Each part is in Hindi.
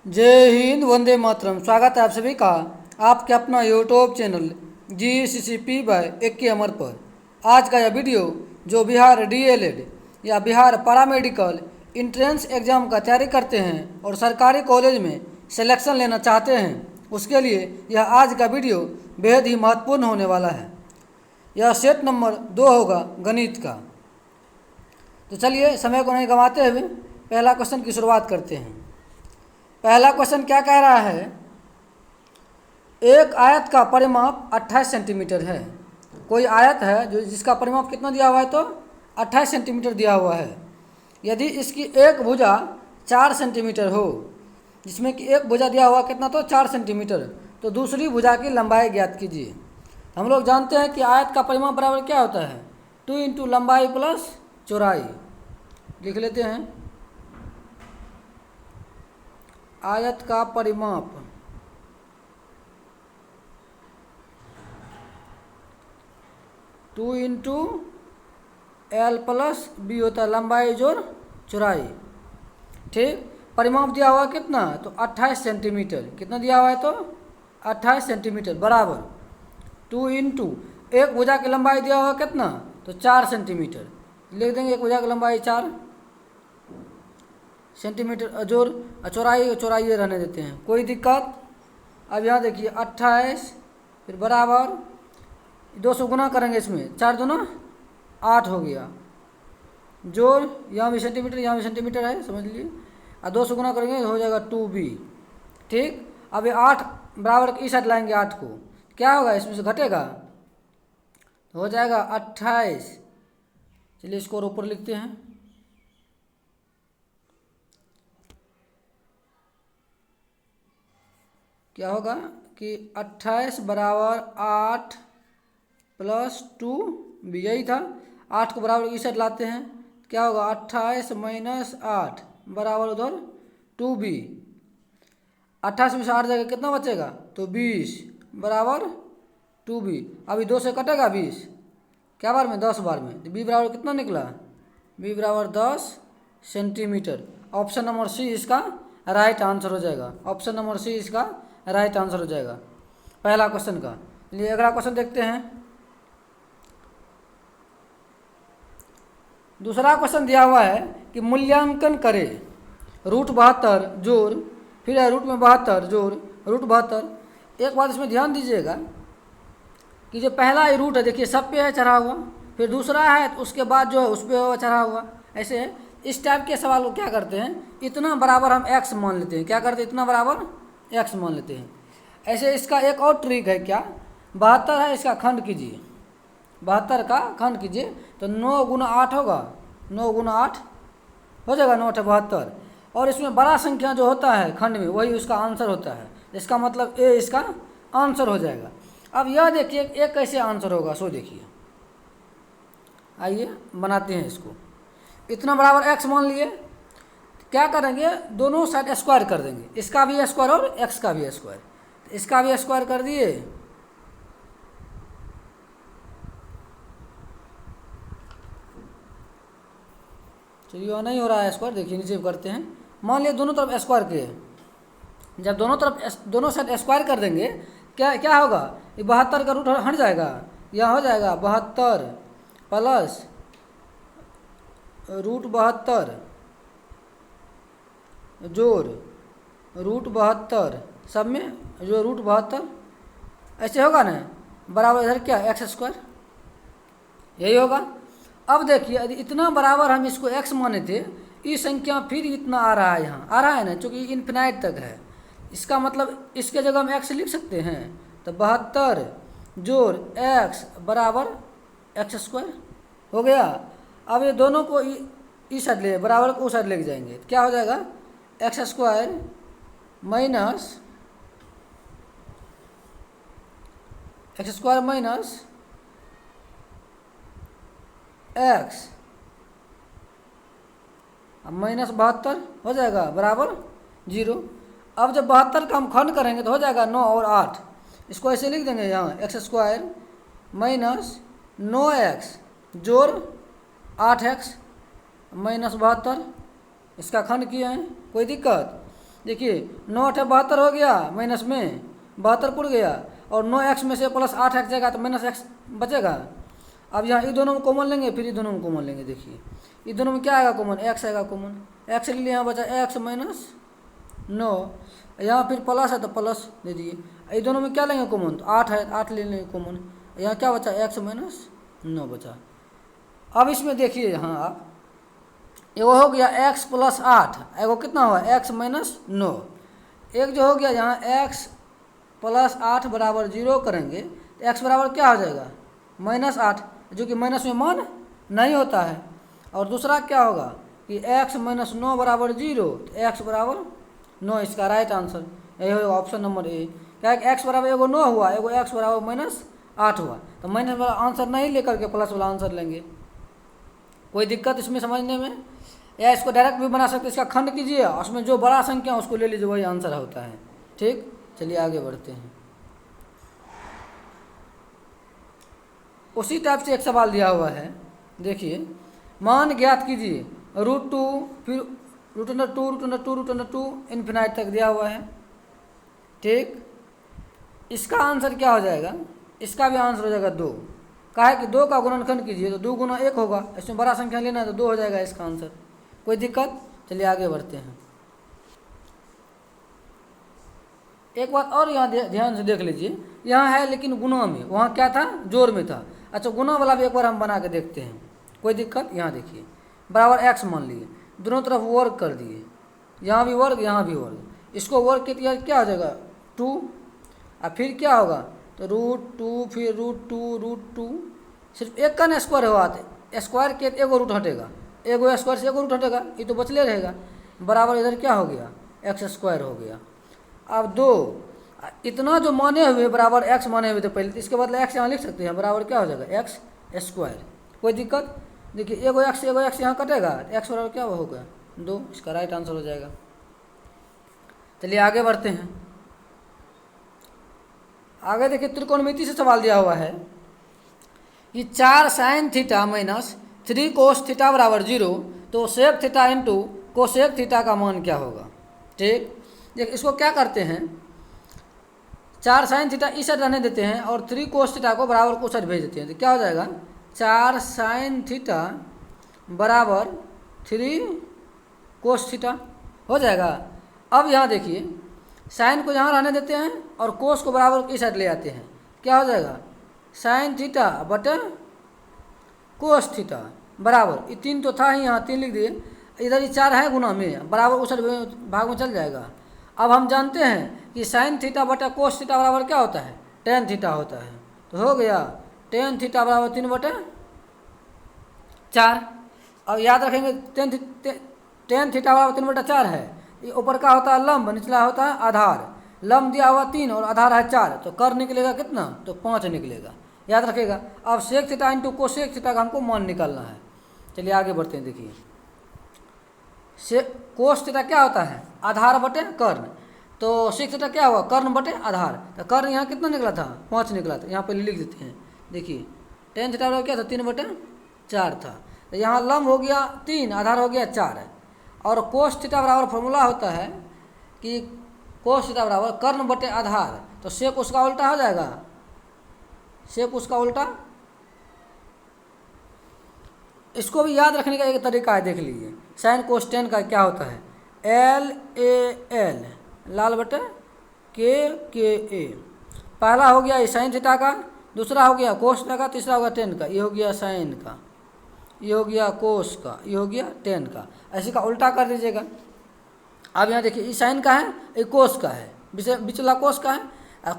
जय हिंद, वंदे मातरम। स्वागत है आप सभी का आपके अपना YouTube channel GCCP by AK Amar पर। आज का यह वीडियो जो बिहार DLED या बिहार पैरामेडिकल इंट्रेंस एग्ज़ाम का तैयारी करते हैं और सरकारी कॉलेज में सिलेक्शन लेना चाहते हैं, उसके लिए यह आज का वीडियो बेहद ही महत्वपूर्ण होने वाला है। यह सेट नंबर 2 होगा गणित का। तो चलिए समय को नहीं गंवाते हुए पहला क्वेश्चन की शुरुआत करते हैं। पहला क्वेश्चन क्या कह रहा है, एक आयत का परिमाप 28 सेंटीमीटर है। कोई आयत है जो जिसका परिमाप कितना दिया हुआ है, तो 28 सेंटीमीटर दिया हुआ है। यदि इसकी एक भुजा 4 सेंटीमीटर हो, जिसमें कि एक भुजा दिया हुआ कितना, तो 4 सेंटीमीटर, तो दूसरी भुजा की लंबाई ज्ञात कीजिए। हम लोग जानते हैं कि आयत का परिमाप बराबर क्या होता है, 2 इंटू लंबाई प्लस चौड़ाई। लिख लेते हैं, आयत का परिमाप two into L plus B होता है, लंबाई जोड़ चौड़ाई। ठीक, परिमाप दिया हुआ कितना, तो 28 सेंटीमीटर। कितना दिया हुआ है, तो 28 सेंटीमीटर बराबर 2 इंटू एक भुजा की लंबाई दिया हुआ कितना, तो 4 सेंटीमीटर। लिख देंगे एक भुजा की लंबाई 4 सेंटीमीटर, जोड़ चौड़ाई रहने देते हैं, कोई दिक्कत। अब यहाँ देखिए 28 फिर बराबर 200 गुना करेंगे, इसमें 4 दूना 8 हो गया, जोड़ यहाँ भी सेंटीमीटर यहाँ भी सेंटीमीटर है, समझ लीजिए। और 200 गुना करेंगे हो जाएगा 2B। ठीक, अब ये 8 बराबर इस साइड लाएंगे, 8 को क्या होगा, इसमें से घटेगा तो हो जाएगा 28। चलिए इसको ऊपर लिखते हैं, क्या होगा कि 28 बराबर 8 प्लस 2B, यही था। 8 को बराबर इस साइड लाते हैं, क्या होगा 28 माइनस 8 बराबर उधर 2B। 28 में से 8 जाएगा, कितना बचेगा, तो 20 बराबर 2B। अभी 2 से कटेगा 20, क्या बार में, 10 बार में, तो B बराबर कितना निकला, B बराबर 10 सेंटीमीटर। ऑप्शन नंबर C इसका राइट आंसर हो जाएगा। ऑप्शन नंबर C इसका राइट आंसर हो जाएगा पहला क्वेश्चन का। चलिए अगला क्वेश्चन देखते हैं। दूसरा क्वेश्चन दिया हुआ है कि मूल्यांकन करें √72 जोड़, फिर है रूट में 72 जोड़ √72। एक बात इसमें ध्यान दीजिएगा कि जो पहला रूट है, देखिए सब पे है चढ़ा हुआ, फिर दूसरा है तो उसके बाद जो है उस पर चढ़ा हुआ। ऐसे इस टाइप के सवाल को क्या करते हैं, इतना बराबर हम x मान लेते हैं। क्या करते हैं, इतना बराबर x मान लेते हैं। ऐसे इसका एक और ट्रिक है, क्या, 72 है, इसका खंड कीजिए, 72 का खंड कीजिए, तो 9 गुना 8 होगा, 9 गुना 8 हो जाएगा, 9 8 72। और इसमें बड़ा संख्या जो होता है खंड में, वही उसका आंसर होता है। इसका मतलब A इसका आंसर हो जाएगा। अब यह देखिए एक कैसे आंसर होगा, सो देखिए, आइए बनाते हैं इसको। इतना बराबर x मान लिए, क्या करेंगे, दोनों साइड स्क्वायर कर देंगे, इसका भी स्क्वायर और x का भी स्क्वायर। इसका भी स्क्वायर कर दिए, चलिए नहीं हो रहा है स्क्वायर, देखिए नीचे करते हैं। मान लिया दोनों तरफ स्क्वायर किए, जब दोनों साइड स्क्वायर कर देंगे, क्या क्या होगा, ये 72 का रूट हट जाएगा, यह हो जाएगा 72 प्लस √72 जोड़ √72, सब में जो √72 ऐसे होगा ना, बराबर इधर क्या x², यही होगा। अब देखिए यदि इतना बराबर हम इसको x माने थे, ये संख्या फिर इतना आ रहा है, यहाँ आ रहा है ना, चूँकि इन्फिनाइट तक है। इसका मतलब इसके जगह हम x लिख सकते हैं, तो 72 जोड़ x बराबर x² हो गया। अब ये दोनों को इस साइड ले, बराबर को उस साइड लेके जाएंगे, तो क्या हो जाएगा, x² minus x² minus x minus 72 हो जाएगा बराबर 0। अब जब 72 का हम खंड करेंगे तो हो जाएगा 9 और 8, इसको ऐसे लिख देंगे यहाँ, x² माइनस 9x जोड़ 8x माइनस 72, इसका खंड किए हैं, कोई दिक्कत। देखिए 9×8 = 72 हो गया, माइनस में 72 पुट गया, और 9x में से प्लस 8x जाएगा तो माइनस x बचेगा। अब यहाँ ये दोनों में कॉमन लेंगे, फिर ये दोनों में कॉमन लेंगे। देखिए ये दोनों में क्या आएगा कॉमन, x आएगा कॉमन, x ले लिए, यहाँ बचा x माइनस 9, यहाँ फिर प्लस है तो प्लस दे दिए। ये दोनों में क्या लेंगे कॉमन, तो 8 है, 8 ले लेंगे कॉमन, यहाँ क्या बचा x माइनस 9 बचा। अब इसमें देखिए यहाँ आप, एगो हो गया x + 8, एगो कितना हुआ x माइनस 9, एक जो हो गया यहाँ x + 8 = 0 करेंगे तो x बराबर क्या हो जाएगा, -8, जो कि माइनस में मान नहीं होता है। और दूसरा क्या होगा कि x माइनस 9 = 0, तो x बराबर 9, इसका राइट आंसर यही होगा ऑप्शन नंबर ए। क्या है, x बराबर एगो 9 हुआ, एगो x बराबर -8 हुआ, तो माइनस वाला आंसर नहीं लेकर के प्लस वाला आंसर लेंगे। कोई दिक्कत इसमें समझने में, या इसको डायरेक्ट भी बना सकते, इसका खंड कीजिए, उसमें जो बड़ा संख्या उसको ले लीजिए, वही आंसर होता है। ठीक, चलिए आगे बढ़ते हैं। उसी टाइप से एक सवाल दिया हुआ है, देखिए, मान ज्ञात कीजिए, √2, फिर √2 इन्फिनाइट तक दिया हुआ है। ठीक, इसका आंसर क्या हो जाएगा, इसका भी आंसर हो जाएगा 2। कहा है कि 2 का गुणनखंड कीजिए तो 2 × 1 होगा, इसमें बड़ा संख्या लेना है तो 2 हो जाएगा इसका आंसर। कोई दिक्कत, चलिए आगे बढ़ते हैं। एक बात और यहाँ ध्यान से देख लीजिए, यहाँ है लेकिन गुणा में, वहाँ क्या था, जोड़ में था। अच्छा, गुणा वाला भी एक बार हम बना के देखते हैं, कोई दिक्कत। यहाँ देखिए, बराबर x मान लिए, दोनों तरफ वर्ग कर दिए, यहाँ भी वर्ग यहाँ भी वर्ग, इसको वर्ग के दिया क्या हो जाएगा 2, और फिर क्या होगा तो √2, फिर √2, सिर्फ एक का ना स्क्वायर हुआ, तो स्क्वायर के एगो रूट हटेगा, एगो स्क्वायर से एगो रूट हटेगा, ये तो बचले रहेगा, बराबर इधर क्या हो गया x² हो गया। अब 2, इतना जो माने हुए बराबर x माने हुए थे पहले, तो इसके बदले x यहाँ लिख सकते हैं, बराबर क्या हो जाएगा x²। कोई दिक्कत, देखिए एगो x यहाँ कटेगा, x बराबर क्या होगा 2, इसका राइट आंसर हो जाएगा। चलिए आगे बढ़ते हैं। आगे देखिए, त्रिकोणमिति से सवाल दिया हुआ है कि 4 sin theta minus 3 cos theta = 0, तो sec theta into cosec theta का मान क्या होगा। ठीक, देखिए इसको क्या करते हैं, 4 sin थीटा इस साइड रहने देते हैं और 3 cos थीटा को बराबर उस साइड भेज देते हैं, तो क्या हो जाएगा 4 sin थीटा = 3 cos थीटा हो जाएगा। अब यहाँ देखिए, साइन को यहाँ रहने देते हैं और कोस को बराबर इस साइड ले आते हैं, क्या हो जाएगा sin थीटा बटे कोस थीटा बराबर, ये 3 तो था ही, यहाँ 3 लिख दिए, इधर ये 4 है गुना में, बराबर उस साइड भाग में चल जाएगा। अब हम जानते हैं कि sin थीटा बटे कोस थीटा बराबर क्या होता है, tan थीटा होता है, तो हो गया tan थीटा बराबर 3/4। अब याद रखेंगे tan थीटा बराबर 3/4 है, ये ऊपर का होता है लंब, निचला होता है आधार, लंब दिया हुआ 3 और आधार है 4, तो कर निकलेगा कितना, तो 5 निकलेगा, याद रखेगा। अब sec theta into cosec theta का हमको मान निकालना है। चलिए आगे बढ़ते हैं। देखिए कोस थीटा क्या होता है, आधार बटे कर्ण, तो सेक थीटा क्या हुआ, कर्ण बटे आधार, तो कर्ण यहाँ कितना निकला था 5 निकला था, यहाँ पे लिख देते हैं। देखिए tan थीटा बराबर क्या था 3/4 था, तो यहाँ लंब हो गया 3, आधार हो गया 4 है, और कोस थीटा बराबर फॉर्मूला होता है कि कोस थीटा बराबर कर्ण बटे आधार, तो सेक उसका उल्टा हो जाएगा, सेक उसका उल्टा। इसको भी याद रखने का एक तरीका है, देख लीजिए साइन कोस टेन का क्या होता है, LAL लाल बटे KA। पहला हो गया साइन थीटा का, दूसरा हो गया कोस थीटा का, तीसरा हो गया टेन का, ये हो गया साइन का, ये हो गया कोस का, ये हो गया टेन का, ऐसे का उल्टा कर दीजिएगा। अब यहाँ देखिए ये साइन का है, ये कोस का है, बिचला कोस का है,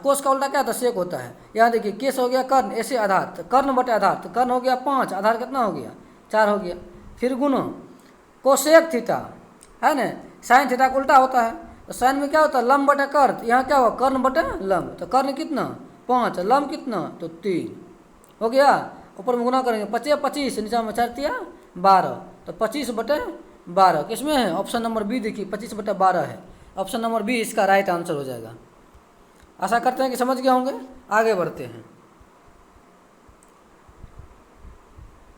कोस का उल्टा क्या होता है सेक होता है। यहाँ देखिए केस हो गया कर्ण, ऐसे आधार, तो कर्ण बटे आधार, तो कर्ण हो गया 5, आधार कितना हो गया 4 हो गया, फिर गुणो कोसेक थीटा है ना, साइन थीटा का उल्टा होता है, तो साइन में क्या होता है लंब बटे कर्ण, यहाँ क्या हुआ कर्ण बटे लंब, तो कर्ण कितना 5, लंब कितना तो 3 हो गया, ऊपर में गुना करेंगे 5 25, नीचे में 4 3 12, तो 25/12 किसमें है, ऑप्शन नंबर बी। देखिए 25/12 है, ऑप्शन नंबर बी इसका राइट आंसर हो जाएगा। आशा करते हैं कि समझ गए होंगे। आगे बढ़ते हैं।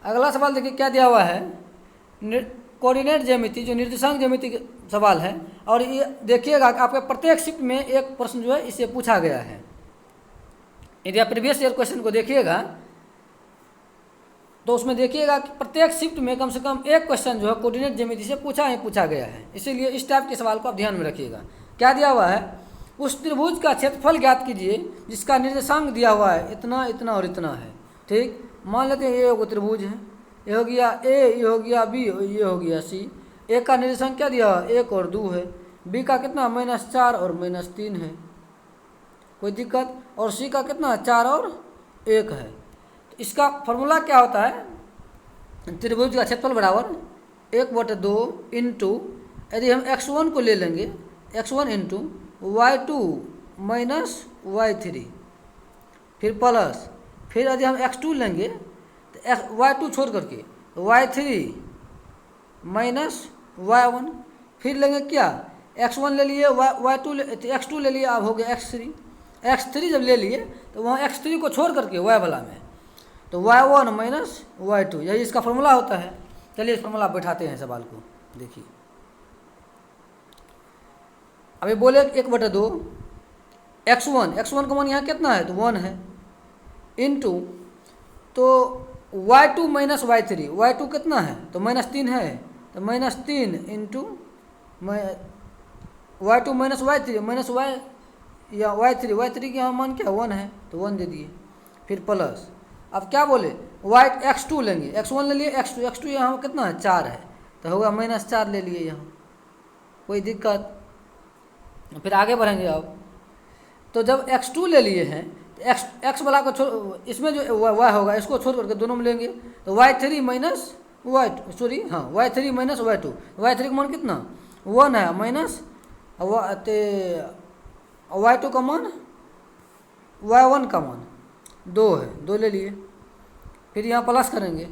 अगला सवाल देखिए क्या दिया हुआ है, कोऑर्डिनेट ज्यामिति जो निर्देशांक ज्यामिति के सवाल है, और ये देखिएगा कि आपके प्रत्येक शिफ्ट में एक प्रश्न जो है इससे पूछा गया है। यदि आप प्रीवियस ईयर क्वेश्चन को देखिएगा तो उसमें देखिएगा कि प्रत्येक शिफ्ट में कम से कम एक क्वेश्चन जो है कोऑर्डिनेट ज्यामिति से पूछा गया है। इसीलिए इस टाइप के सवाल को आप ध्यान में रखिएगा। क्या दिया हुआ है, उस त्रिभुज का क्षेत्रफल ज्ञात कीजिए जिसका निर्देशांक दिया हुआ है इतना, इतना और इतना है। ठीक, मान लेते हैं ये त्रिभुज है, ये हो गया ए, ये हो गया बी, ये हो गया सी। ए का निर्देशांक क्या दिया हुआ, 1 और 2 है। बी का कितना, -4 और -3 है, कोई दिक्कत। और सी का कितना, 4 और 1 है। तो इसका फॉर्मूला क्या होता है, त्रिभुज का क्षेत्रफल बराबर 1/2 इंटू, यदि हम x1 को ले लेंगे, x1 into y2 minus y3, फिर प्लस, फिर यदि हम x2 लेंगे तो y2 छोड़ करके y3 माइनस y1, फिर लेंगे क्या, x1 ले लिए, x2 ले लिए, अब हो गया x3 जब ले लिए तो वहाँ x3 को छोड़ करके y वाला में तो y1 माइनस y2, यही इसका फॉर्मूला होता है। चलिए इस फॉर्मूला बैठाते हैं सवाल को, देखिए। अभी बोले 1/2 x1 का मान यहाँ कितना है, तो 1 है, इंटू तो y2 माइनस y3, y2 कितना है तो -3 है, तो -3 into y2 minus y3 minus y या y3 का मान क्या 1 है, तो 1 दे दिए, फिर प्लस। अब क्या बोले x2 लेंगे, x1 ले लिए, x2 यहाँ कितना है 4 है, तो होगा -4 ले लिए यहाँ, कोई दिक्कत। फिर आगे बढ़ेंगे अब, तो जब x2 ले लिए हैं तो x वाला को छोड़, इसमें जो y होगा इसको छोड़ करके दोनों में लेंगे तो y3 माइनस y2, सॉरी हाँ y3 माइनस y2, y3 का मान कितना 1 है, माइनस y2 का मान y1 का मान 2 है, 2 ले लिए, फिर यहाँ प्लस करेंगे,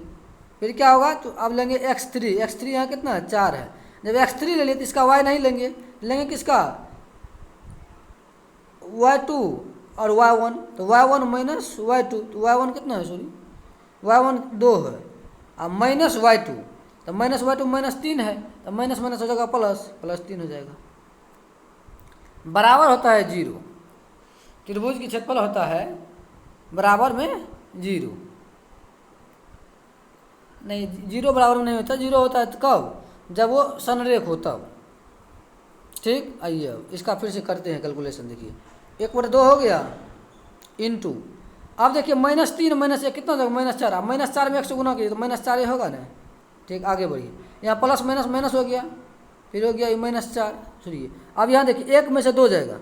फिर क्या होगा, तो अब लेंगे x3 यहाँ कितना है 4 है। जब x3 ले लिए तो इसका y नहीं लेंगे, लेंगे किसका y2 और y1, तो y1 माइनस y2, तो y1 कितना है, सॉरी y1 2 है, अब माइनस y2, तो -y2 -3 है, तो माइनस हो जाएगा +3 हो जाएगा, बराबर होता है 0। त्रिभुज की क्षेत्रफल होता है बराबर में 0, नहीं 0 बराबर में नहीं होता, 0 होता है तो कब, जब वो संरेख हो तब। ठीक, आइए अब इसका फिर से करते हैं कैलकुलेशन। देखिए 1/2 हो गया इंटू, अब देखिए -3 -1 कितना हो जाएगा, -4, अब -4 में 1 से गुना कीजिए तो -4 होगा ना। ठीक, आगे बढ़िए, यहाँ प्लस माइनस हो गया, फिर हो गया -4। सुनिए अब यहाँ देखिए 1 में से 2 जाएगा,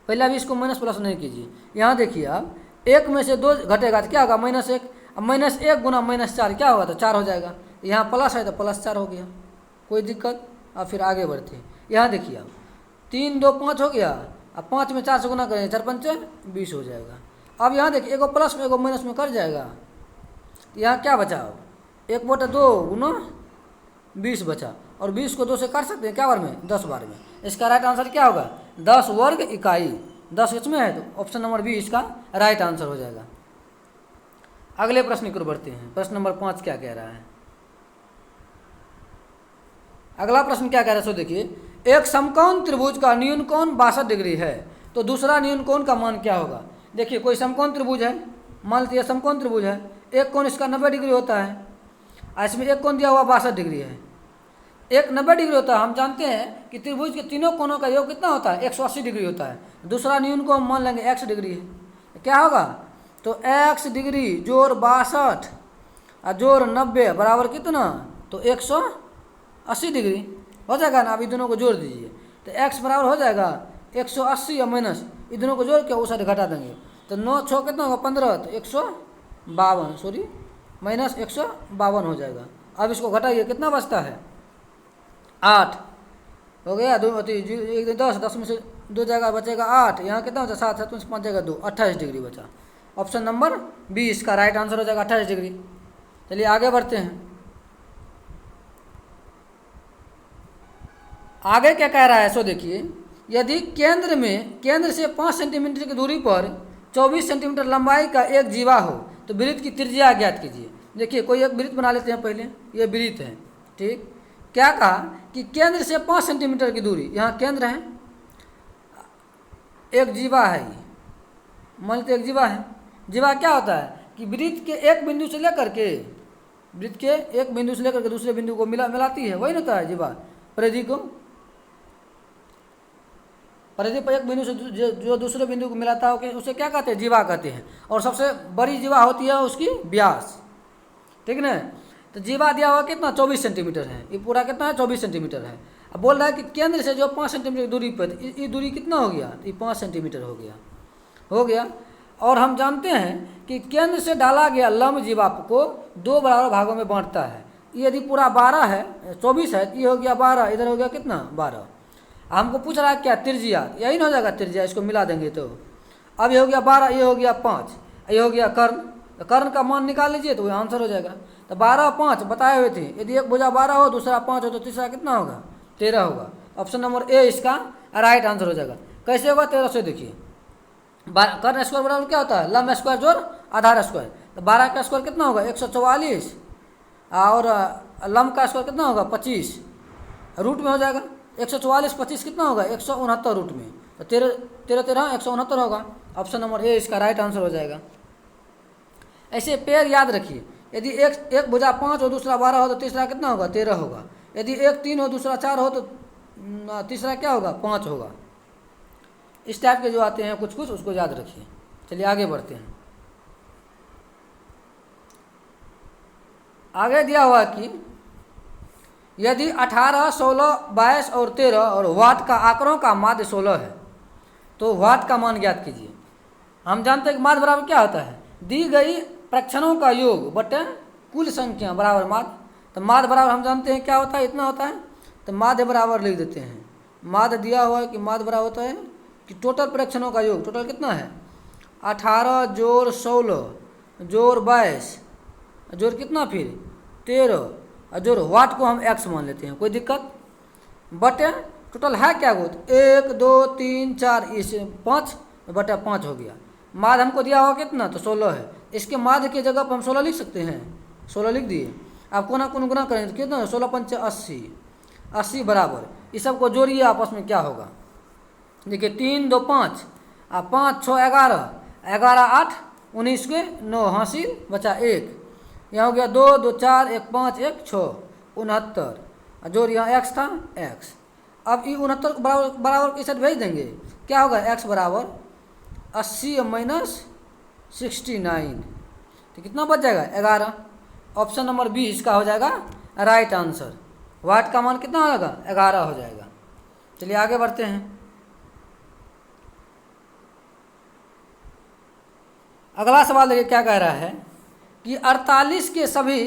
पहले अभी इसको माइनस प्लस नहीं कीजिए। यहाँ देखिए अब 1 में से 2 घटेगा तो क्या होगा -1, अब -1 गुना -4 क्या होगा, तो 4 हो जाएगा। यहाँ प्लस है तो +4 हो गया, कोई दिक्कत। अब फिर आगे बढ़ते हैं, यहाँ देखिए अब 3 2 5 हो गया, अब 5 में 4 से गुना करेंगे, 4 5 20 हो जाएगा। अब यहाँ देखिए एगो प्लस में एगो माइनस में कर जाएगा, तो यहाँ क्या बचा, 1/2 गुना 20 बचा, और 20 को 2 से काट सकते हैं क्या बार में, 10 बार में। इसका राइट आंसर क्या होगा, 10 वर्ग इकाई। 10 इसमें है तो ऑप्शन नंबर बी इसका राइट आंसर हो जाएगा। अगले प्रश्न की ओर बढ़ते हैं। प्रश्न नंबर 5 क्या कह रहा है, अगला प्रश्न क्या कह रहा है, सो देखिए, एक समकोण त्रिभुज का न्यून कोण 62 डिग्री है, तो दूसरा न्यून कोण का मान क्या होगा। देखिए कोई समकोण त्रिभुज है, मान लीजिए समकोण त्रिभुज है, एक कोण इसका 90 डिग्री होता है, इसमें एक कोण दिया हुआ 62 डिग्री है, एक 90 डिग्री होता है। हम जानते हैं कि त्रिभुज के तीनों कोणों का योग कितना होता है, 180 डिग्री होता है। दूसरा न्यून कोण मान लेंगे x डिग्री है, क्या होगा, तो x डिग्री जोड़ 62 और जोड़ 90 बराबर कितना, तो 180 डिग्री हो जाएगा ना। अभी दोनों को जोड़ दीजिए तो x बराबर हो जाएगा 180 और माइनस, इन दोनों को जोड़ के उस साइड घटा देंगे तो 9 6 कितना होगा 15, तो 152, सॉरी माइनस 152 हो जाएगा। अब इसको घटाइए कितना बचता है, 8 हो गया, 10 में से 2 जाएगा बचेगा 8, यहाँ कितना होता है 7 7 में से 5 जाएगा 2, 28 डिग्री बचा। ऑप्शन नंबर बी इसका राइट आंसर हो जाएगा 28 डिग्री। चलिए आगे बढ़ते हैं, आगे क्या कह रहा है, सो देखिए, यदि केंद्र से 5 सेंटीमीटर की दूरी पर 24 सेंटीमीटर लंबाई का एक जीवा हो तो वृत्त की त्रिज्या ज्ञात कीजिए। देखिए कोई एक वृत्त बना लेते हैं पहले, ये वृत्त है, ठीक। क्या कहा कि केंद्र से 5 सेंटीमीटर की दूरी, यहाँ केंद्र है, एक जीवा है, ये मान लीजिए एक जीवा है। जीवा क्या होता है कि वृत्त के एक बिंदु से लेकर के, वृत्त के एक बिंदु से लेकर के दूसरे बिंदु को मिलाती है, वही ना होता है जीवा। परिधि को, परिधि पर एक बिंदु से जो दूसरे बिंदु को मिलाता है उसे क्या कहते हैं, जीवा कहते हैं। और सबसे बड़ी जीवा होती है उसकी व्यास, ठीक ना। तो जीवा दिया हुआ कितना, 24 सेंटीमीटर है, ये पूरा कितना है, 24 सेंटीमीटर है। अब बोल रहा है कि केंद्र से जो 5 सेंटीमीटर की दूरी पर, ये दूरी कितना हो गया, ये 5 सेंटीमीटर हो गया। और हम जानते हैं कि केंद्र से डाला गया लंब जीवा को 2 बराबर भागों में बांटता है। यदि पूरा 12 है, 24 है, ये हो गया 12, इधर हो गया कितना, 12। हमको पूछ रहा है क्या, त्रिज्या, यही ना हो जाएगा त्रिज्या, इसको मिला देंगे तो। अब ये हो गया 12, ये हो गया 5, ये हो गया कर्ण। तो कर्ण का मान निकाल लीजिए तो वो आंसर हो जाएगा। तो 12 5 बताए हुए थे, यदि एक भुजा 12 हो, दूसरा 5 हो, तो तीसरा कितना होगा, 13 होगा। ऑप्शन नंबर ए इसका राइट आंसर हो जाएगा। कैसे होगा, 13 से देखिए। कर्ण स्क्वायर बराबर क्या होता है, लंब स्क्वायर जोड़ आधार स्क्वायर। तो 12 का स्क्वायर कितना होगा, 144, और लंब का स्क्वायर कितना होगा, 25, रूट में हो जाएगा। 144 25 कितना होगा, 169 रूट में। तो 13 13 169 होगा। ऑप्शन नंबर ए इसका राइट आंसर हो जाएगा। ऐसे पेड़ याद रखिए, यदि एक भुजा 5 हो, दूसरा 12 हो, तो तीसरा कितना होगा, 13 होगा। यदि एक 3 हो, दूसरा 4 हो, तो तीसरा क्या होगा, 5 होगा। इस टाइप के जो आते हैं कुछ कुछ, उसको याद रखिए। चलिए आगे बढ़ते हैं। आगे दिया हुआ कि यदि 18, 16, 22 और 13 और वाट का आंकड़ों का माध्य 16 है, तो वाट का मान ज्ञात कीजिए। हम जानते हैं कि माध्य बराबर क्या होता है, दी गई प्रक्षणों का योग बटे कुल संख्या बराबर माध्य। तो माध्य बराबर हम जानते हैं क्या होता है, इतना होता है। तो माध्य बराबर लिख देते हैं। माध्य दिया हुआ है कि माध्य बराबर होता है कि टोटल प्रक्षणों का योग, टोटल कितना है, 18 जोड़ 16 जोड़ 22 जोड़ कितना, फिर 13 और जोड़ वाट को हम x मान लेते हैं, कोई दिक्कत। बटे टोटल है क्या वो, 1 2 3 4, इस 5 बटे 5 हो गया। माध्य हमको दिया हुआ कितना, तो 16 है। इसके माध्य की जगह पर हम 16 लिख सकते हैं, 16 लिख दिए। आप कोना कोन गुना करें तो कितना, 16 पंचे 80, 80 बराबर, इस सब को जोड़िए आपस में क्या होगा। देखिए 3 2 5, 5 6 11, 11 8 19 के 9 हासिल बचा 1, यहाँ हो गया 2 2 4 1 5 1 6, 69। जोड़ यहाँ x था, x। अब ये 69 बराबर इस साइड भेज देंगे, क्या होगा, x बराबर 80 माइनस 69, तो कितना बच जाएगा, 11। ऑप्शन नंबर बी इसका हो जाएगा राइट आंसर। वाट का मान कितना हो जाएगा, 11 हो जाएगा। चलिए आगे बढ़ते हैं। अगला सवाल देखिए क्या कह रहा है कि 48 के सभी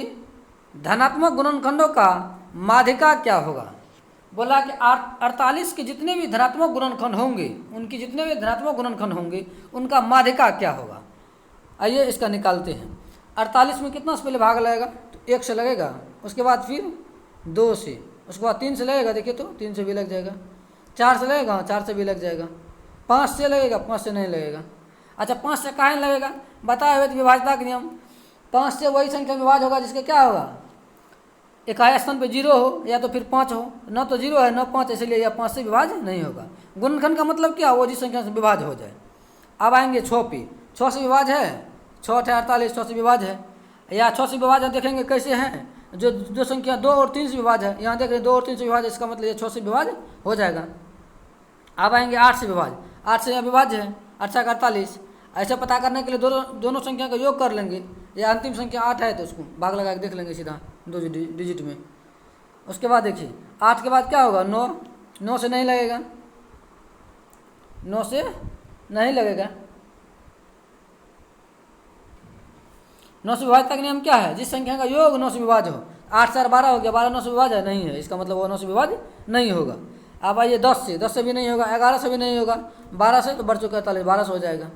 धनात्मक गुणनखंडों का माध्यिका क्या होगा। बोला कि 48 के जितने भी धनात्मक गुणनखंड होंगे, उनकी जितने भी धनात्मक गुणनखंड होंगे, उनका माध्यिका क्या होगा। आइए इसका निकालते हैं। 48 में कितना से पहले भाग लगेगा, तो 1 से लगेगा, उसके बाद फिर 2 से, उसके बाद 3 से लगेगा, देखिए तो 3 से भी लग जाएगा। 4 से लगेगा, 4 से भी लग जाएगा। 5 से लगेगा, 5 से नहीं लगेगा। अच्छा 5 से काहे नहीं लगेगा, बताए हुए विभाजता के नियम। 5 से वही संख्या विभाज्य होगा जिसके क्या होगा, इकाई स्थान पे 0 हो या तो फिर 5 हो, न तो 0 है न 5, इसलिए यह 5 से विभाज्य नहीं होगा। गुणनखंड का मतलब क्या, वो जिस संख्या से विभाज्य हो जाए। अब आएंगे 6 पे, 6 से विभाज्य है, 6 48 6 से विभाज्य है, या 6 से विभाज्य देखेंगे कैसे हैं, जो संख्या 2 और 3 से विभाज्य है, यहाँ देख रहे 2 और 3 से विभाज्य, इसका मतलब ये 6 से विभाज्य हो जाएगा। अब आएंगे 8 से विभाज्य, 8 से विभाज्य है, 8 का 48। ऐसे पता करने के लिए दोनों संख्या का योग कर लेंगे, या अंतिम संख्या 8 है तो उसको भाग लगा के देख लेंगे सीधा 2 डिजिट में। उसके बाद देखिए 8 के बाद क्या होगा, 9, 9 से नहीं लगेगा, 9 से नहीं लगेगा। 9 से विभाज्यता का नियम क्या है, जिस संख्या का योग 9 से विभाज्य हो। 8 4 12 हो गया, 12 9 से विभाज्य है, नहीं है, इसका मतलब वो 9 से विभाज्य नहीं होगा। अब आइए 10 से भी नहीं होगा, 11 से भी नहीं होगा, 12 से तो बढ़ चुका है 48, 12 से हो जाएगा।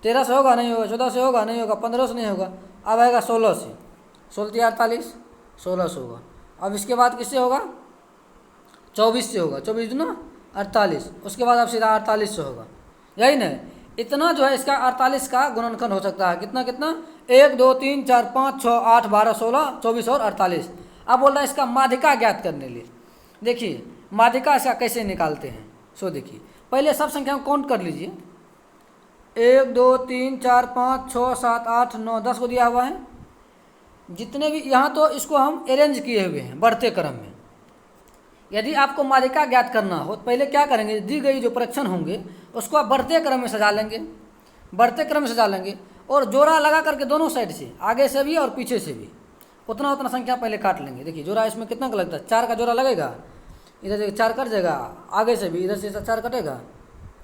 13 से होगा नहीं होगा, 14 से होगा नहीं होगा, 15 से नहीं होगा। अब आएगा 16 से, 16 48, 16 से होगा। अब इसके बाद किससे होगा, 24 से होगा, 24 दूना 48, उसके बाद अब सीधा 48 से होगा, यही नहीं। इतना जो है इसका 48 का गुणनखंड हो सकता है, कितना कितना, 1 2 3 4 5 6 8 12 16 24 और 48। अब बोल रहा है इसका माध्यिका ज्ञात करने लिए। देखिए माध्यिका इसका कैसे निकालते हैं। सो देखिए पहले सब संख्या को काउंट कर लीजिए। 1 2 3 4 5 6 7 8 9 10 को दिया हुआ है। जितने भी यहाँ तो इसको हम अरेंज किए हुए हैं बढ़ते क्रम में। यदि आपको माध्यिका ज्ञात करना हो तो पहले क्या करेंगे, दी गई जो प्रक्षण होंगे उसको आप बढ़ते क्रम में सजा लेंगे, बढ़ते क्रम में सजा लेंगे और जोड़ा लगा करके दोनों साइड से, आगे से भी और पीछे से भी उतना उतना संख्या पहले काट लेंगे। देखिए जोड़ा इसमें कितना का लगता है, 4 का जोड़ा लगेगा, इधर से 4 कट जाएगा, आगे से भी इधर से 4 कटेगा,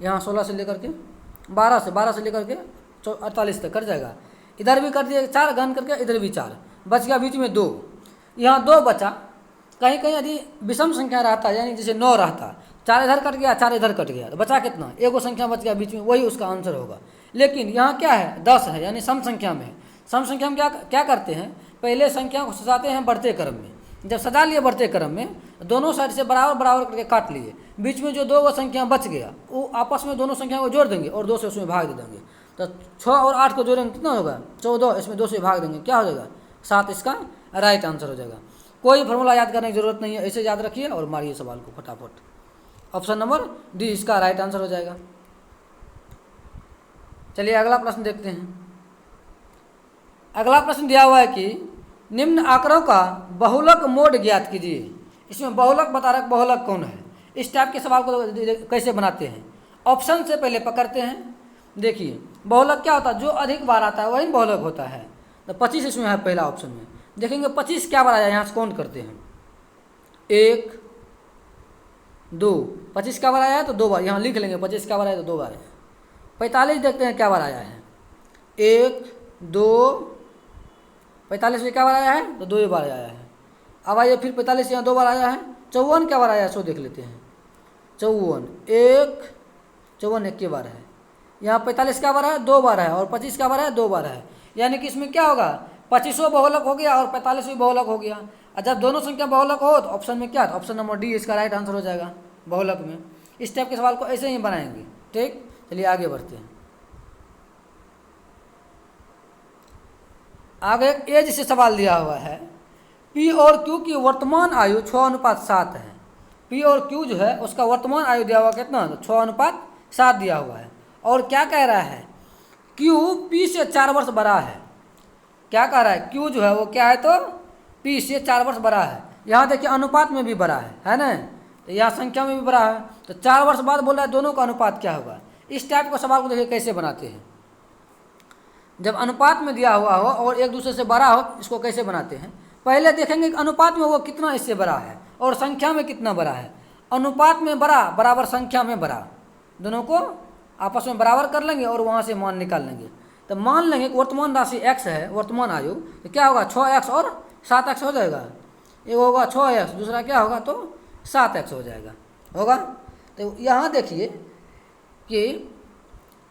यहाँ 16 से लेकर के 12 से लेकर के 48 तक कट जाएगा। इधर भी कर दिए 4 घन करके, इधर भी 4 बच गया, बीच में 2, यहाँ 2 बचा। कहीं कहीं यदि विषम संख्या रहता है, यानी जैसे 9 रहता, 4 इधर कट गया 4 इधर कट गया, तो बचा कितना, एगो संख्या बच गया बीच में, वही उसका आंसर होगा। लेकिन यहाँ क्या है, 10 है, यानी सम संख्या में है। सम संख्या में क्या करते हैं, पहले संख्या को सजाते हैं बढ़ते क्रम में। जब सजा लिए बढ़ते क्रम में, दोनों साइड से बराबर बराबर करके काट लिए, बीच में जो 2 संख्या बच गया वो आपस में दोनों संख्या को जोड़ देंगे और 2 से उसमें भाग दे देंगे। तो 6 और 8 को जोड़ेंगे कितना होगा, 14, इसमें 2 से भाग देंगे, क्या हो जाएगा 7, इसका राइट आंसर हो जाएगा। कोई फॉर्मूला याद करने की जरूरत नहीं है, ऐसे याद रखिए और मारिए सवाल को फटाफट। ऑप्शन नंबर डी इसका राइट आंसर हो जाएगा। चलिए अगला प्रश्न देखते हैं। अगला प्रश्न दिया हुआ है कि निम्न आंकड़ों का बहुलक मोड ज्ञात कीजिए। इसमें बहुलक बता रहा है, बहुलक कौन है। इस टाइप के सवाल को कैसे बनाते हैं, ऑप्शन से पहले पकड़ते हैं। देखिए बहुलक क्या होता है, जो अधिक बार आता है वही बहुलक होता है। तो 25 इसमें है पहला ऑप्शन में। देखेंगे 25 क्या बार आया, यहाँ से काउंट करते हैं, 1 2, 25 क्या बार आया है तो 2 बार, यहाँ लिख लेंगे 25 क्या बार आया तो 2 बार है। 45 देखते हैं क्या बार आया है, 1 2, 45 में क्या बार आया है तो 2 बार आया है। अब आइए फिर 45 यहाँ 2 बार आया है। 54 क्या बार आया है सो देख लेते हैं, 54 एक के बार है। यहाँ 45 क्या बार है 2 बार है, और 25 क्या बार है 2 बार है। यानी कि इसमें क्या होगा, 25 बहुलक हो गया और 45 भी बहुलक हो गया। और जब दोनों संख्या बहुलक हो तो ऑप्शन में क्या, तो ऑप्शन नंबर डी इसका राइट आंसर हो जाएगा बहुलक में। इस टाइप के सवाल को ऐसे ही बनाएंगे। ठीक, चलिए आगे बढ़ते हैं। आगे एज से सवाल दिया हुआ है, पी और क्यू की वर्तमान आयु 6:7 है। पी और क्यू जो है उसका वर्तमान आयु दिया हुआ कितना, तो 6:7 दिया हुआ है। और क्या कह रहा है, क्यू पी से 4 वर्ष बड़ा है। क्या कह रहा है, क्यू जो है वो क्या है तो पी से 4 वर्ष बड़ा है। यहाँ देखिए अनुपात में भी बड़ा है ना, तो यहाँ संख्या में भी बड़ा है। तो 4 वर्ष बाद बोल रहा है दोनों का अनुपात क्या होगा। इस टाइप का सवाल को देखिए कैसे बनाते हैं। जब अनुपात में दिया हुआ हो और एक दूसरे से बड़ा हो, इसको कैसे बनाते हैं, पहले देखेंगे कि अनुपात में वो कितना इससे बड़ा है और संख्या में कितना बड़ा है। अनुपात में बड़ा बराबर संख्या में बड़ा, दोनों को आपस में बराबर कर लेंगे और वहाँ से मान निकाल लेंगे। तो मान लेंगे कि वर्तमान राशि x है, वर्तमान आयु, तो क्या होगा 6x और 7x हो जाएगा। एक होगा 6x, दूसरा क्या होगा तो 7x हो जाएगा, होगा। तो यहाँ देखिए कि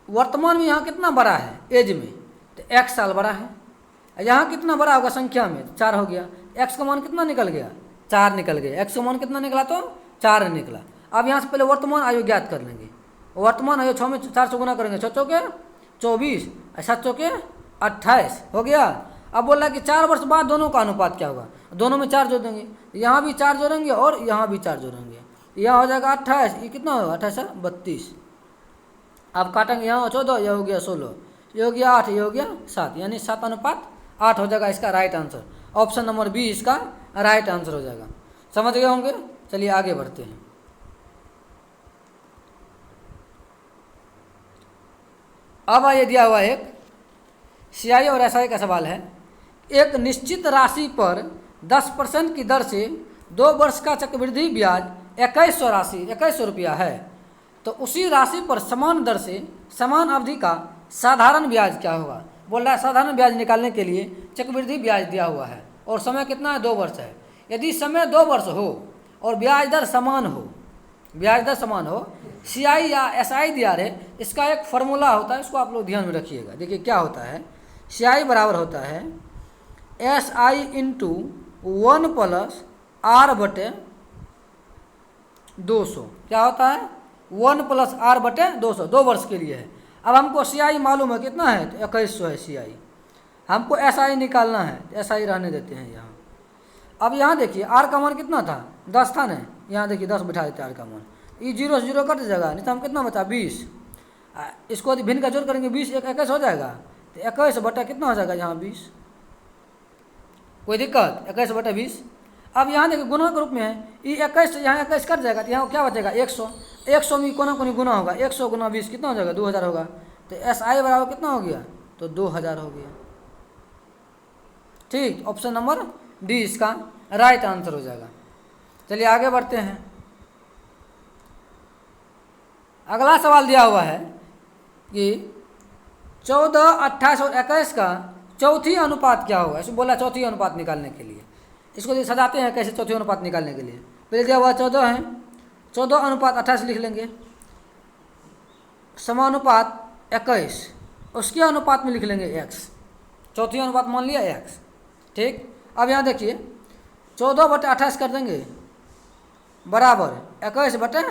वर्तमान में यहाँ कितना बड़ा है एज में, तो x साल बड़ा है। यहाँ कितना बड़ा होगा संख्या में, 4 हो गया। x का मान कितना निकल गया, 4 निकल गया। x का मान कितना निकला तो 4 निकला। अब यहाँ से पहले वर्तमान आयु ज्ञात कर लेंगे। वर्तमान आयु 6 में 4 से गुना करेंगे, 6 चौके 24, 7 चौके 28 हो गया। अब बोल रहा है कि 4 वर्ष बाद दोनों का अनुपात क्या होगा, दोनों में 4 जोड़ देंगे, यहाँ भी 4 जोड़ेंगे और यहाँ भी 4 जोड़ेंगे, यहाँ हो जाएगा 28, ये कितना होगा 28 है 32। अब काटेंगे, यहाँ 14, यह हो गया 16, ये हो गया 8, ये हो गया 7, यानी 7:8 हो जाएगा इसका right answer. Option number B इसका राइट आंसर हो जाएगा। समझ गए होंगे। चलिए आगे बढ़ते हैं। अब ये दिया हुआ एक CI और SI का सवाल है। एक निश्चित राशि पर 10% की दर से 2 वर्ष का चक्रवृद्धि ब्याज 2100 रुपया है, तो उसी राशि पर समान दर से समान अवधि का साधारण ब्याज क्या होगा। बोल रहा है साधारण ब्याज निकालने के लिए चक्रवृद्धि ब्याज दिया हुआ है और समय कितना है 2 वर्ष है। यदि समय 2 वर्ष हो और ब्याज दर समान हो, CI या SI दिया रहे, इसका एक फार्मूला होता है, इसको आप लोग ध्यान में रखिएगा। देखिए क्या होता है, CI बराबर होता है SI इंटू 1 + R/200। क्या होता है 1 + R/200, 2 वर्ष के लिए है। अब हमको CI मालूम है कितना है तो 2100 है CI। हमको SI निकालना है, तो SI रहने देते हैं यहाँ। अब यहाँ देखिए आर का मान कितना था, 10 था ना, यहाँ देखिए 10 बिठा देते आर का मान, ये 0 से 0 कट जाएगा, नहीं तो हम कितना बचा 20। इसको यदि भिन्न का जोड़ करेंगे 20 21 हो जाएगा, तो 21 बटा कितना हो जाएगा यहाँ 20, कोई दिक्कत, 21 बटा 20। अब यहाँ देखिए गुना के रूप में है, ये 21 यहाँ 21 कट जाएगा, तो यहाँ क्या बचेगा 100, 100 में कोना कोनी गुना होगा, 100 गुना 20 कितना हो जाएगा 2000 होगा, तो SI बराबर कितना हो गया, तो 2000 हो गया। ठीक, ऑप्शन नंबर डी इसका राइट आंसर हो जाएगा। चलिए आगे बढ़ते हैं। अगला सवाल दिया हुआ है कि 14, 28 और 21 का चौथी अनुपात क्या होगा, इसको बोला चौथी अनुपात निकालने के लिए। इसको सजाते हैं कैसे चौथी अनुपात निकालने के लिए। पहले दिया हुआ 14 है, 14 अनुपात 28 लिख लेंगे, समानुपात 21, उसके अनुपात में लिख लेंगे x, चौथी अनुपात मान लिया x। ठीक, अब यहाँ देखिए 14 बटे 28 कर देंगे बराबर 21 बटे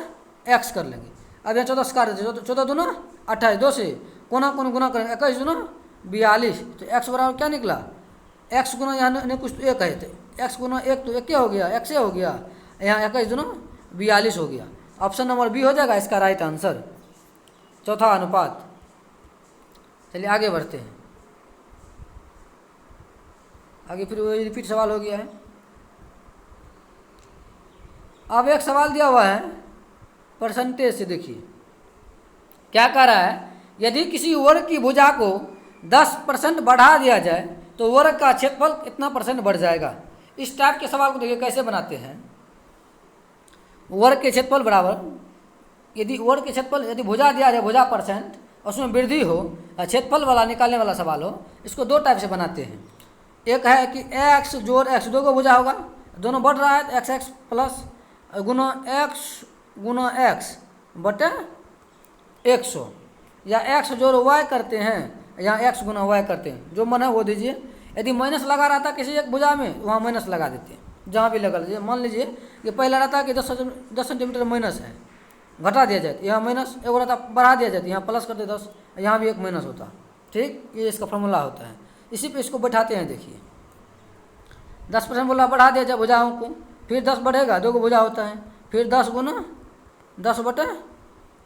x कर लेंगे। अब यहाँ 14 से काट देते, 14 दूना 28, 2 से कोना कोना गुना करेंगे, 21 दूना 42, तो x बराबर क्या निकला, x गुना यहाँ नहीं कुछ तो 1 है, तो x गुना 1 तो 1 क्या हो गया, x हो गया, यहाँ 21 दूना 42 हो गया। ऑप्शन नंबर बी हो जाएगा इसका राइट आंसर, चौथा अनुपात। चलिए आगे बढ़ते हैं। आगे फिर वही रिपीट सवाल हो गया है। अब एक सवाल दिया हुआ है परसेंटेज से, देखिए क्या कह रहा है, यदि किसी वर्ग की भुजा को 10% बढ़ा दिया जाए तो वर्ग का क्षेत्रफल कितना % बढ़ जाएगा। इस टाइप के सवाल को देखिए कैसे बनाते हैं। वर्ग के क्षेत्रफल बराबर, यदि वर्ग के क्षेत्रफल यदि भुजा दिया जाए, भुजा % उसमें वृद्धि हो, क्षेत्रफल वाला निकालने वाला सवाल हो, इसको दो टाइप से बनाते हैं। एक है कि x जोड़ x, दो को भुजा होगा, दोनों बढ़ रहा है, तो x प्लस गुना x बटे 100, या x जोड़ y करते हैं, या x गुना y करते हैं, जो मन है वो दीजिए। यदि माइनस लगा रहा था किसी एक भुजा में, वहाँ माइनस लगा देते हैं, जहाँ भी लगा लीजिए। मान लीजिए कि पहला रहता है कि 10 सेंटीमीटर माइनस है, घटा दिया जाए, यहाँ माइनस, एक रहता बढ़ा दिया जाए, यहाँ प्लस करते 10, यहाँ भी एक माइनस होता। ठीक, ये इसका फॉर्मूला होता है। इसी पे इसको बैठाते हैं। देखिए 10% बोला बढ़ा दिया जाए भुजाओं को, फिर 10 बढ़ेगा, 2 को भुजा होता है, फिर 10 गुना 10 बटे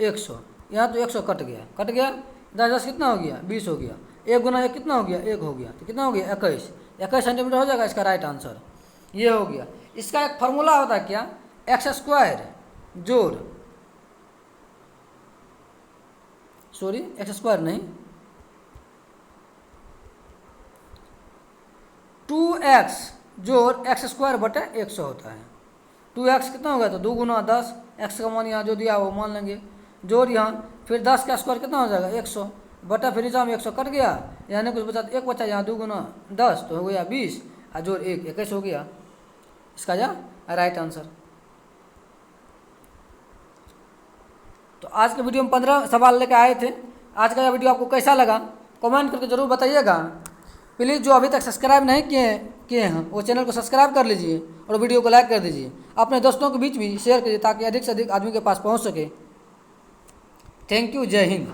100, यहाँ तो 100 कट गया, 10 10 कितना हो गया 20 हो गया, 1 गुना 1 कितना हो गया 1 हो गया, तो कितना हो गया 21 सेंटीमीटर हो जाएगा इसका राइट आंसर, ये हो गया। इसका एक फार्मूला होता है क्या, x² जोड़, सॉरी x² नहीं, 2x जोड़ x² बटे 100 होता है। 2x कितना होगा, तो 2 गुना 10, x का मान यहाँ जो दिया वो मान लेंगे, जोड़ यहाँ, फिर 10 का स्क्वायर कितना हो जाएगा 100 बटा, फिर नीचा में 100 कट गया, यानी कुछ बचा, 1 बचा, यहाँ 2 गुना 10 तो हो गया 20, और जोड़ 1 21 हो गया इसका जा राइट आंसर। तो आज के वीडियो में 15 सवाल लेकर आए थे। आज का वीडियो आपको कैसा लगा कमेंट करके ज़रूर बताइएगा। प्लीज़ जो अभी तक सब्सक्राइब नहीं किए हैं वो चैनल को सब्सक्राइब कर लीजिए और वीडियो को लाइक कर दीजिए। अपने दोस्तों के बीच भी शेयर कीजिए ताकि अधिक से अधिक आदमी के पास पहुंच सके। थैंक यू, जय हिंद।